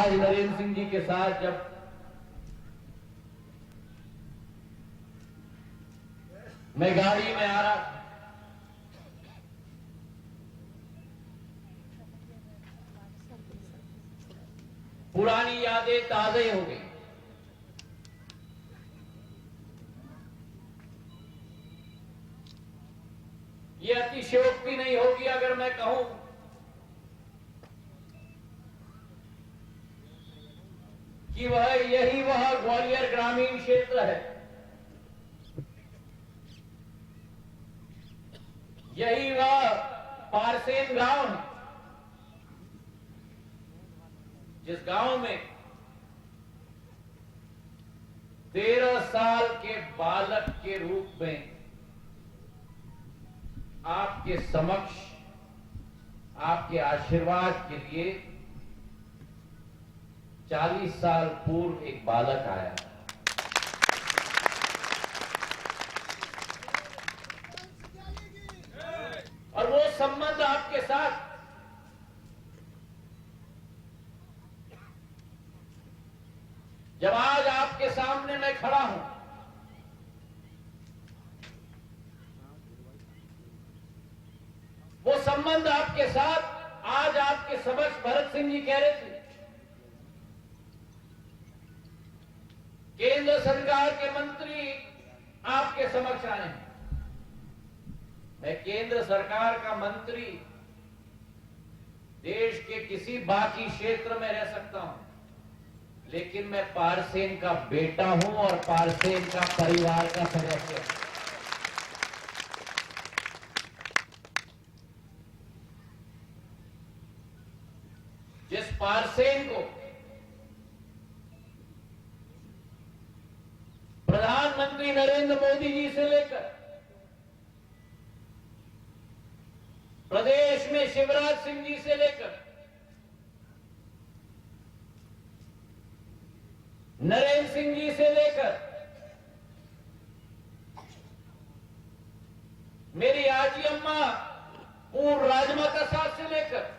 आज नरेंद्र सिंह जी के साथ जब मैं गाड़ी में आ रहा था, पुरानी यादें ताजे हो गई। ये अतिशयोक्ति नहीं होगी अगर मैं कहूं कि यही वह ग्वालियर ग्रामीण क्षेत्र है, यही वह पारसेन गांव है, जिस गांव में 13 साल के बालक के रूप में आपके समक्ष आपके आशीर्वाद के लिए 40 साल पूर्व एक बालक आया। और वो संबंध आपके साथ जब आज आपके सामने मैं खड़ा हूं, वो संबंध आपके साथ आज आपके समक्ष भरत सिंह जी कह रहे थे, केंद्र सरकार के मंत्री आपके समक्ष आए हैं। मैं केंद्र सरकार का मंत्री देश के किसी बाकी क्षेत्र में रह सकता हूं, लेकिन मैं पारसेन का बेटा हूं और पारसेन का परिवार का सदस्य हूं। जिस पारसेन को प्रधानमंत्री नरेंद्र मोदी जी से लेकर प्रदेश में शिवराज सिंह जी से लेकर नरेंद्र सिंह जी से लेकर मेरी आजी अम्मा पूर्व राजमाता साहब से लेकर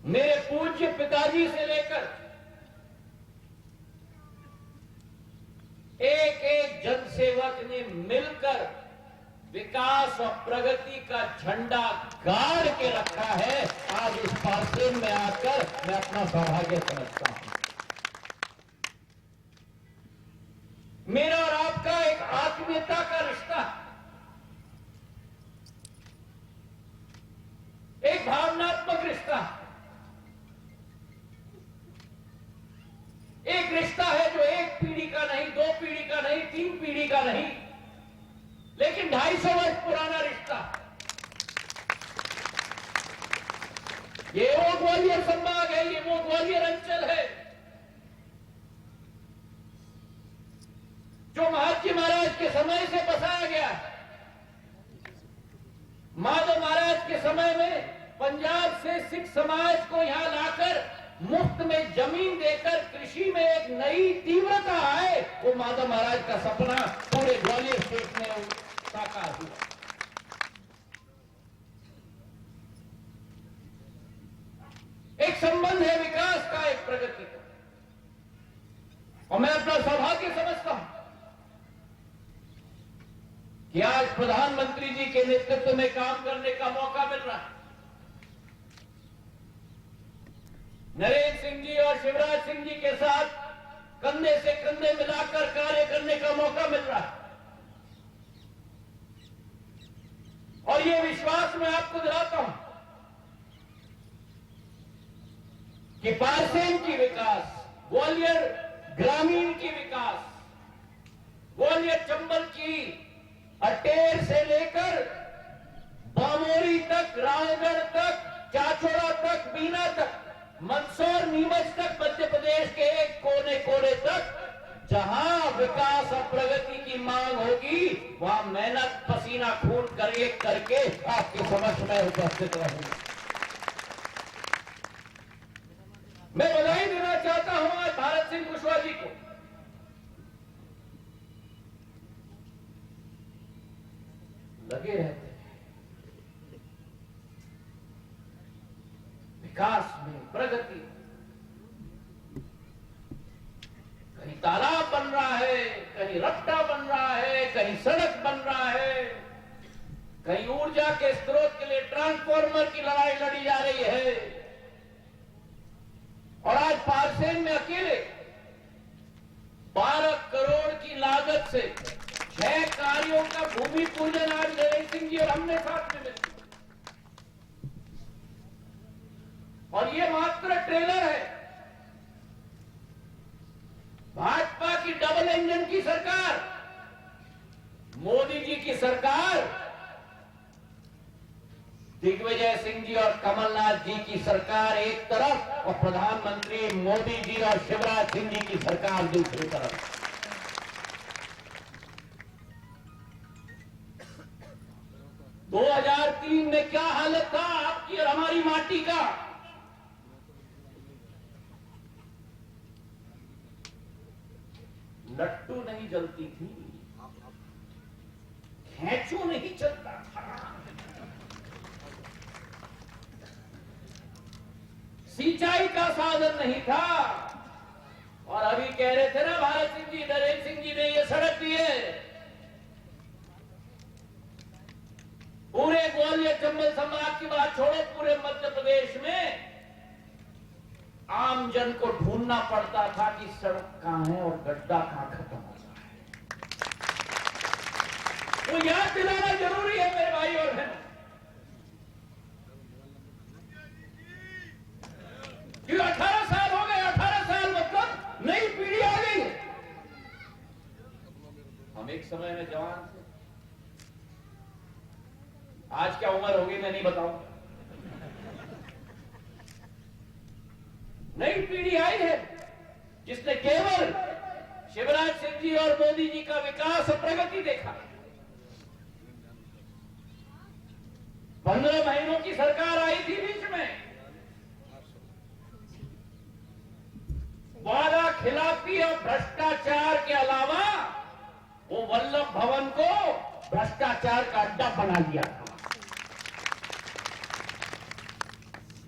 मेरे पूज्य पिताजी से लेकर एक एक जनसेवक ने मिलकर विकास और प्रगति का झंडा गाड़ के रखा है। आज इस पारसेन में आकर मैं अपना सौभाग्य समझता हूं। मेरा और आपका एक आत्मीयता का रिश्ता, एक भावनात्मक रिश्ता, एक रिश्ता है जो एक पीढ़ी का नहीं, 2 पीढ़ी का नहीं, 3 पीढ़ी का नहीं, लेकिन 250 वर्ष पुराना रिश्ता। ये वो ग्वालियर संभाग है, ये वो ग्वालियर अंचल है जो महाजी महाराज के समय से बसाया गया है। माधव महाराज के समय में पंजाब से सिख समाज को यहां लाकर मुफ्त में जमीन देकर कृषि में एक नई तीव्रता आए, वो माधव महाराज का सपना पूरे ग्वालियर स्टेट में साकार हुआ। एक संबंध है विकास का, एक प्रगति का, और मैं अपना सौभाग्य समझता हूं कि आज प्रधानमंत्री जी के नेतृत्व में काम करने का मौका मिल रहा है। नरेंद्र सिंह जी और शिवराज सिंह जी के साथ कंधे से कंधे मिलाकर कार्य करने का मौका मिल रहा है। और ये विश्वास मैं आपको दिलाता हूं कि पारसेन की विकास, ग्वालियर ग्रामीण की विकास, ग्वालियर चंबल की अटेर से लेकर बामोरी तक, रायगढ़ तक, चाचौड़ा तक, बीना तक, मंदसौर नीमच तक, मध्य प्रदेश के एक कोने कोने तक जहां विकास और प्रगति की मांग होगी, वहां मेहनत पसीना खून करके आपके समक्ष में उपस्थित रहूंगा। मैं बधाई देना चाहता हूं आज भारत सिंह कुशवाहा जी को। लगे रहते हैं, विकास में, प्रगति। कहीं तालाब बन रहा है, कहीं रफ्ता बन रहा है, कहीं सड़क बन रहा है, कहीं ऊर्जा के स्रोत के लिए ट्रांसफार्मर की लड़ाई लड़ी जा रही है। और आज पारसेन में अकेले 12 करोड़ की लागत से 6 कार्यों का भूमि पूजन आज नरेंद्र सिंह जी और हमने साथ में मिलकर। और ये मात्र ट्रेलर है। भाजपा की डबल इंजन की सरकार, मोदी जी की सरकार, दिग्विजय सिंह जी और कमलनाथ जी की सरकार एक तरफ और प्रधानमंत्री मोदी जी और शिवराज सिंह जी की सरकार दूसरी तरफ। – 2003 में क्या हालत था आपकी और हमारी माटी का? लट्टू नहीं जलती थी, खेचू नहीं चलता था, सिंचाई का साधन नहीं था। और अभी कह रहे थे ना भारत सिंह जी, नरेंद्र सिंह जी ने ये सड़क दी है। पूरे ग्वालियर चंबल संभाग की बात छोड़ो, पूरे मध्य प्रदेश में आम जन को ढूंढना पड़ता था कि सड़क कहां है और गड्ढा कहां खत्म हो रहा है। वो याद दिलाना जरूरी है मेरे भाई और बहनों, कि 18 साल हो गए। 18 साल मतलब नई पीढ़ी आ गई है। हम एक समय में जवान थे, आज क्या उम्र होगी मैं नहीं बताऊंगा। नई पीढ़ी आई है जिसने केवल शिवराज सिंह जी और मोदी जी का विकास और प्रगति देखा। 15 महीनों की सरकार आई थी बीच में, वादा खिलाफी और भ्रष्टाचार के अलावा वो वल्लभ भवन को भ्रष्टाचार का अड्डा बना दिया था।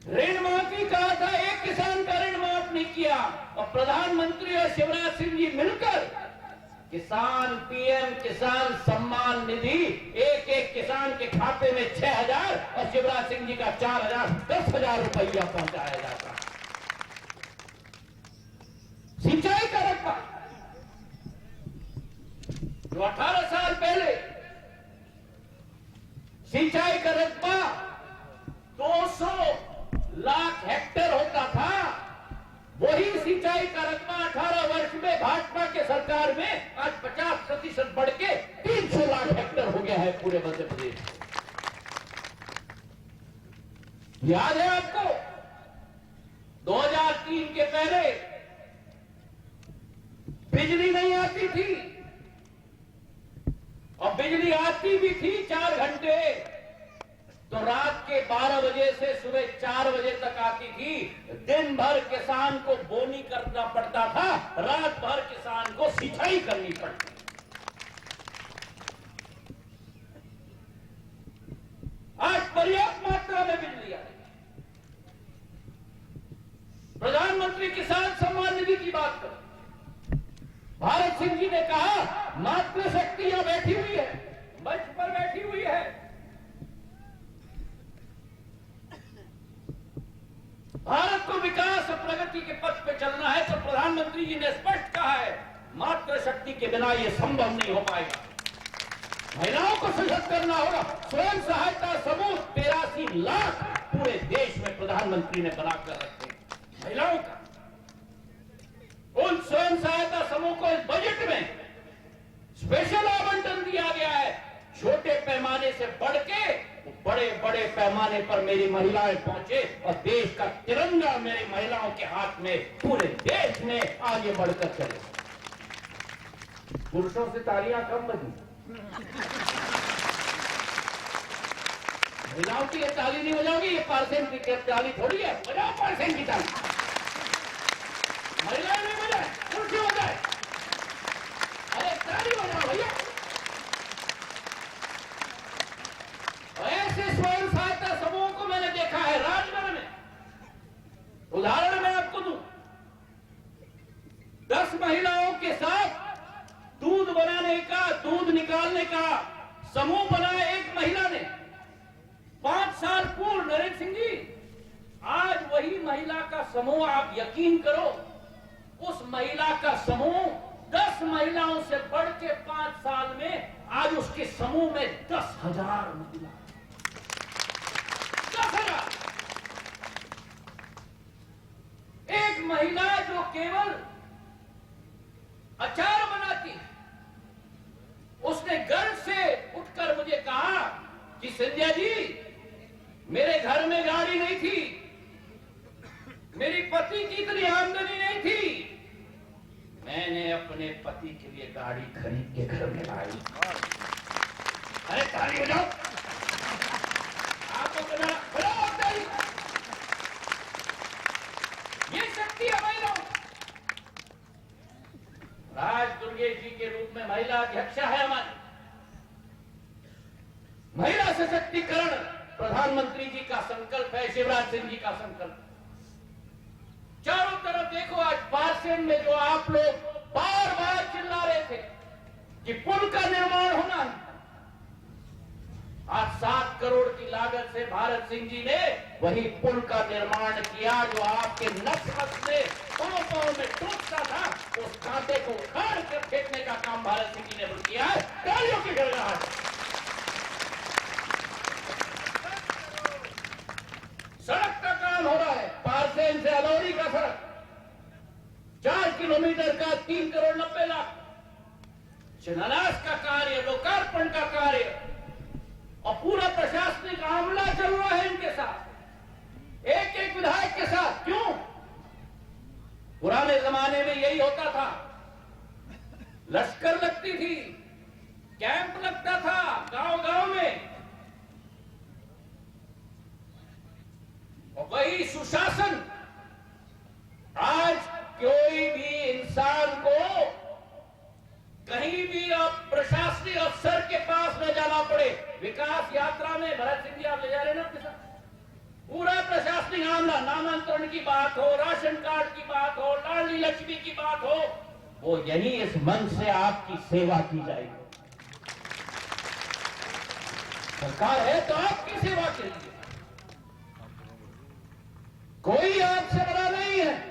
ऋण माफी कहा था, एक किसान का ऋण माफ नहीं किया। और प्रधानमंत्री और शिवराज सिंह जी मिलकर किसान पीएम किसान सम्मान निधि एक एक किसान के खाते में 6,000 और शिवराज सिंह जी का 4,000 10,000 रुपया पहुंचाया जाता। सिंचाई का रकबा जो 18 साल पहले सिंचाई का रकबा 200 लाख हेक्टेयर होता था, वही सिंचाई का रकबा 18 वर्ष में भाजपा के सरकार में आज 50% बढ़ के 300 लाख हेक्टेयर हो गया है पूरे मध्य प्रदेश। याद है आपको 2003 के पहले बिजली नहीं आती थी, और बिजली आती भी थी 4 घंटे, तो रात के 12 बजे से सुबह 4 बजे तक आती थी। दिन भर किसान को बोनी करना पड़ता था, रात भर किसान को सिंचाई करनी पड़ती। आज पर्याप्त मात्रा में बिजली आ रही है। प्रधानमंत्री किसान सम्मान निधि की बात करो, भारत सिंह जी ने कहा मातृशक्ति यहां बैठी हुई है, मंच पर बैठी हुई है। भारत को विकास और प्रगति के पथ पे चलना है तो प्रधानमंत्री जी ने स्पष्ट कहा है मातृशक्ति के बिना यह संभव नहीं हो पाएगा। महिलाओं को सशक्त करना होगा। स्वयं सहायता समूह 83 लाख पूरे देश में प्रधानमंत्री ने बनाकर रखे महिलाओं का। उन स्वयं सहायता समूह को इस बजट में स्पेशल आवंटन दिया गया है। छोटे पैमाने से बढ़ के बड़े बड़े पैमाने पर मेरी महिलाएं पहुंचे और देश का तिरंगा मेरी महिलाओं के हाथ में पूरे देश में आगे बढ़कर चले। पुरुषों से तालियां कम बजी, महिलाओं की ये ताली नहीं बजाओगी, ये पार्सेन की ताली थोड़ी है। बजाओ पार्सेन की ताली, महिलाएं नहीं बजाए, पुरुष बजाए। अरे ताली बजाओ भैया। ऐसे स्वयं सहायता समूह को मैंने देखा है राजगढ़ में, वही महिला का समूह, आप यकीन करो, उस महिला का समूह 10 महिलाओं से बढ़ के 5 साल में आज उसके समूह में 10,000 महिला, 10,000। एक महिला जो केवल अचार बनाती है, उसने गर्व से उठकर मुझे कहा कि संध्या जी, मेरे घर में गाड़ी नहीं थी, मेरी पति की इतनी आमदनी नहीं थी, मैंने अपने पति के लिए गाड़ी खरीद के घर में लाई। अरे ताली हो जाओ, आपको बड़ा होता है। ये शक्ति है महिलाओं। राज दुर्गेश जी के रूप में महिला अध्यक्षा है हमारी। महिला सशक्तिकरण प्रधानमंत्री जी का संकल्प है, शिवराज सिंह जी का संकल्प। चारों तरफ देखो, आज पार्सेन में जो आप लोग बार बार चिल्ला रहे थे कि पुल का निर्माण होना है, आज 7 करोड़ की लागत से भारत सिंह जी ने वही पुल का निर्माण किया जो आपके नस नस में, पांव में टूटता था, उस कांटे को उखाड़ कर फेंकने का काम भारत सिंह जी ने किया है। तालियों की गड़गड़ाहट। सड़क का काम हो रहा है, पारसेन से अलौरी का सड़क 4 किलोमीटर का 3 करोड़ 90 लाख। शिलान्यास का कार्य, लोकार्पण का कार्य, और पूरा प्रशासनिक आमला चल रहा है इनके साथ, एक एक विधायक के साथ। क्यों? पुराने जमाने में यही होता था, लश्कर लगती थी, कैंप लगता था गांव गांव में, और वही सुशासन। आज कोई भी इंसान को कहीं भी अब प्रशासनिक अफसर के पास न जाना पड़े। विकास यात्रा में भरत सिंह जी आप ले जा रहे हैं ना अपने साथ, पूरा प्रशासनिक मामला, नामांतरण की बात हो, राशन कार्ड की बात हो, लाडली लक्ष्मी की बात हो, वो यही इस मंच से आपकी सेवा की जाएगी। सरकार है तो आपकी सेवा के लिए, कोई आपसे बड़ा नहीं है।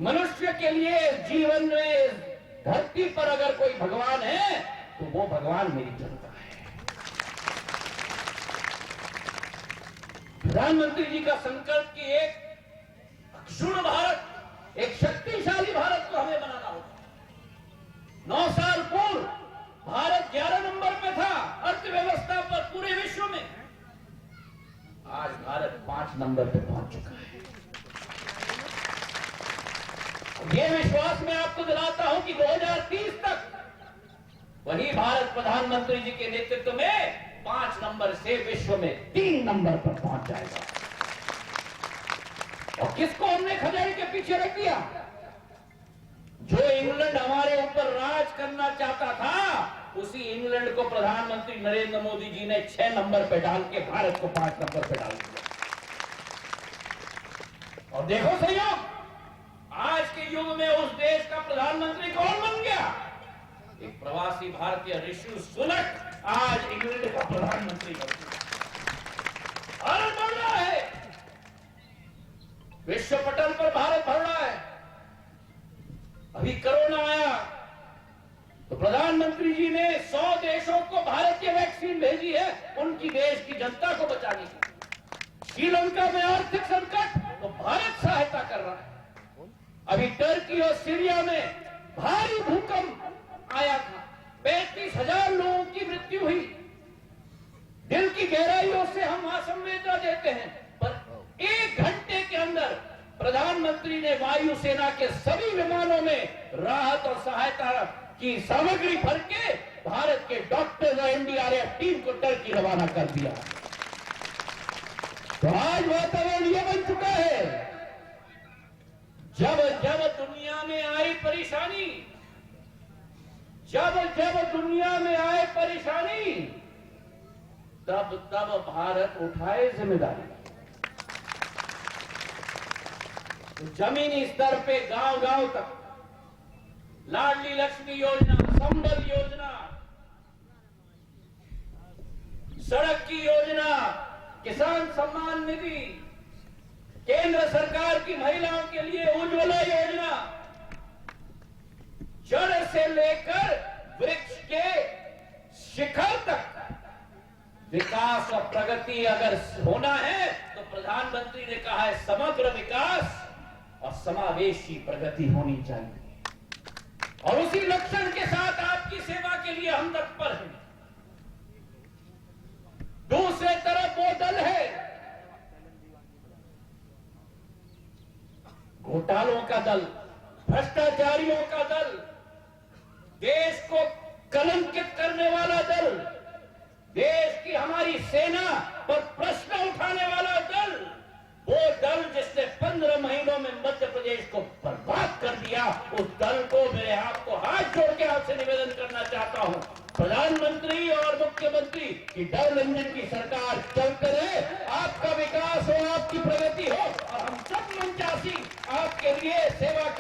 मनुष्य के लिए जीवन में धरती पर अगर कोई भगवान है तो वो भगवान मेरी जनता है। प्रधानमंत्री जी का संकल्प की एक अक्षुण्ण भारत, एक शक्तिशाली भारत को हमें बनाना होगा। 9 साल पूर्व भारत 11 नंबर पे था अर्थव्यवस्था पर पूरे विश्व में, आज भारत 5 नंबर पे पहुंच चुका है। ये विश्वास मैं आपको दिलाता हूं कि 2030 तक वही भारत प्रधानमंत्री जी के नेतृत्व में 5 नंबर से विश्व में 3 नंबर पर पहुंच जाएगा। और किसको हमने खजाने के पीछे रख दिया? जो इंग्लैंड हमारे ऊपर राज करना चाहता था, उसी इंग्लैंड को प्रधानमंत्री नरेंद्र मोदी जी ने 6 नंबर पे डाल के भारत को 5 नंबर पे डाल दिया। और देखो सहयोग, आज के युग में उस देश का प्रधानमंत्री कौन बन गया? एक प्रवासी भारतीय ऋषि सुनक आज इंग्लैंड का प्रधानमंत्री बन गया। भारत बढ़ रहा है, विश्व पटल पर भारत बढ़ रहा है। अभी कोरोना आया तो प्रधानमंत्री जी ने 100 देशों को भारत की वैक्सीन भेजी है, उनकी देश की जनता को बचाने की। श्रीलंका में आर्थिक संकट तो भारत सहायता कर रहा है। अभी टर्की और सीरिया में भारी भूकंप आया था, 35,000 लोगों की मृत्यु हुई। दिल की गहराइयों से हम संवेदना देते हैं, पर 1 घंटे के अंदर प्रधानमंत्री ने वायुसेना के सभी विमानों में राहत और सहायता की सामग्री भर के भारत के डॉक्टर्स और एनडीआरएफ टीम को टर्की रवाना कर दिया। तो आज वातावरण यह बन चुका है, जब जब दुनिया में आई परेशानी, जब जब दुनिया में आए परेशानी, तब तब भारत उठाए जिम्मेदारी। तो जमीनी स्तर पे गांव गांव तक लाडली लक्ष्मी योजना, संबल योजना, सड़क की योजना, किसान सम्मान निधि, केंद्र सरकार की महिलाओं के लिए उज्ज्वला योजना, जड़ से लेकर वृक्ष के शिखर तक विकास और प्रगति अगर होना है तो प्रधानमंत्री ने कहा है समग्र विकास और समावेशी प्रगति होनी चाहिए। और उसी लक्षण के साथ आपकी सेवा के लिए हम तत्पर हैं। दूसरे तरफ वो दल है घोटालों का दल, भ्रष्टाचारियों का दल, देश को कलंकित करने वाला दल, देश की हमारी सेना पर प्रश्न उठाने वाला दल, वो दल जिसने 15 महीनों में मध्य प्रदेश को बर्बाद कर दिया, उस दल को मैं आपको हाथ जोड़ के आपसे निवेदन करना चाहता हूं, प्रधानमंत्री और मुख्यमंत्री की डबल इंजन की सरकार चलते रहे, आपका विकास हो, आपकी प्रगति हो और हम सब मंचासी आपके लिए सेवा